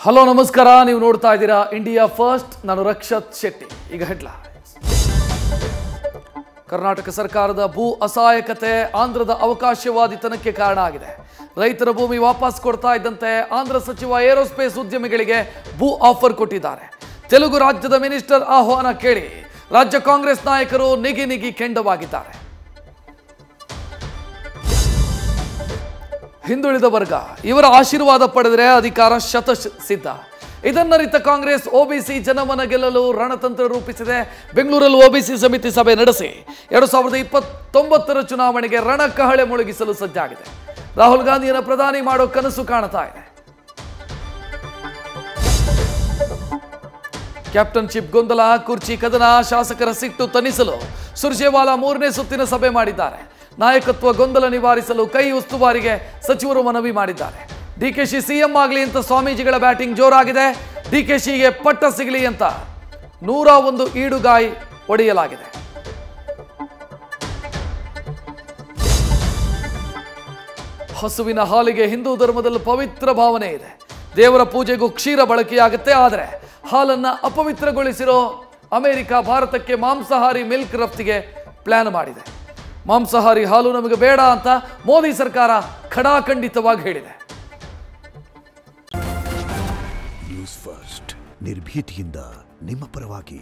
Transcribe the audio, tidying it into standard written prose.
Hello ನಮಸ್ಕಾರ, ನೀವು ನೋಡ್ತಾ ಇದ್ದೀರಾ ಇಂಡಿಯಾ ಫಸ್ಟ್. ನಾನು ರಕ್ಷತ್ ಶೆಟ್ಟಿ. ಈಗ ಹೆಡ್ಲೈನ್ಸ್. ಕರ್ನಾಟಕ ಸರ್ಕಾರದ ಭೂ ಅಸಹಾಯಕತೆ ಆಂಧ್ರದ ಅವಕಾಶವಾದಿತನಕ್ಕೆ ಕಾರಣ ಆಗಿದೆ. ರೈತರ ಭೂಮಿ ವಾಪಸ್ ಕೊಡ್ತಾ ಇದ್ದಂತೆ ಆಂಧ್ರ ಸಚಿವ ಏರೋಸ್ಪೇಸ್ ಉದ್ಯಮಿಗಳಿಗೆ ಭೂ ಆಫರ್ ಕೊಟ್ಟಿದ್ದಾರೆ. ತೆಲುಗು ರಾಜ್ಯದ ಮಿನಿಸ್ಟರ್ ಆಹ್ವಾನ ಕೇಳಿ ರಾಜ್ಯ ಕಾಂಗ್ರೆಸ್ ನಾಯಕರು ನಿಗಿ ಕೆಂಡವಾಗಿದ್ದಾರೆ. ಹಿಂದುಳಿದ ವರ್ಗ ಇವರ ಆಶೀರ್ವಾದ ಪಡೆದರೆ ಅಧಿಕಾರ ಶತಸಿದ್ಧ. ಇದನ್ನರಿತ ಕಾಂಗ್ರೆಸ್ ಓಬಿಸಿ ಜನಮನ ಗೆಲ್ಲಲು ರಣತಂತ್ರ ರೂಪಿಸಿದೆ. ಬೆಂಗಳೂರಲ್ಲಿ ಓಬಿಸಿ ಸಮಿತಿ ಸಭೆ ನಡೆಸಿ 2029 ಚುನಾವಣೆಗೆ ರಣಕಹಳೆ ಮೊಳಗಿಸಲು ಸಜ್ಜಾಗಿದೆ. ರಾಹುಲ್ ಗಾಂಧಿಯನ್ನು ಪ್ರಧಾನಿ ಮಾಡೋ ಕನಸು ಕಾಣ್ತಾ ಇದೆ. ಕ್ಯಾಪ್ಟನ್ಶಿಪ್ ಗೊಂದಲ, ಕುರ್ಚಿ ಕದನ, ಶಾಸಕರ ಸಿಟ್ಟು ತಣಿಸಲು ಸುರ್ಜೇವಾಲಾ 3ನೇ ಸುತ್ತಿನ ಸಭೆ ಮಾಡಿದ್ದಾರೆ. ನಾಯಕತ್ವ ಗೊಂದಲ ನಿವಾರಿಸಲು ಕೈ ಉಸ್ತುವಾರಿಗೆ ಸಚಿವರು ಮನವಿ ಮಾಡಿದ್ದಾರೆ. ಡಿಕೆಶಿ ಸಿಎಂ ಆಗಲಿ ಅಂತ ಸ್ವಾಮೀಜಿಗಳ ಬ್ಯಾಟಿಂಗ್ ಜೋರಾಗಿದೆ. ಡಿಕೆಶಿಗೆ ಪಟ್ಟ ಸಿಗಲಿ ಅಂತ 101 ಈಡುಗಾಯಿ ಒಡೆಯಲಾಗಿದೆ. ಹಸುವಿನ ಹಾಲಿಗೆ ಹಿಂದೂ ಧರ್ಮದಲ್ಲಿ ಪವಿತ್ರ ಭಾವನೆ ಇದೆ. ದೇವರ ಪೂಜೆಗೂ ಕ್ಷೀರ ಬಳಕೆಯಾಗುತ್ತೆ. ಆದರೆ ಹಾಲನ್ನು ಅಪವಿತ್ರಗೊಳಿಸಿರೋ ಅಮೆರಿಕ ಭಾರತಕ್ಕೆ ಮಾಂಸಾಹಾರಿ ಮಿಲ್ಕ್ ರಫ್ತಿಗೆ ಪ್ಲಾನ್ ಮಾಡಿದೆ. ಮಾಂಸಾಹಾರಿ ಹಾಲು ನಮಗೆ ಬೇಡ ಅಂತ ಮೋದಿ ಸರ್ಕಾರ ಖಡಾಖಂಡಿತವಾಗಿ ಹೇಳಿದೆ. ನ್ಯೂಸ್ ಫಸ್ಟ್, ನಿರ್ಭೀತಿಯಿಂದ ನಿಮ್ಮ ಪರವಾಗಿ.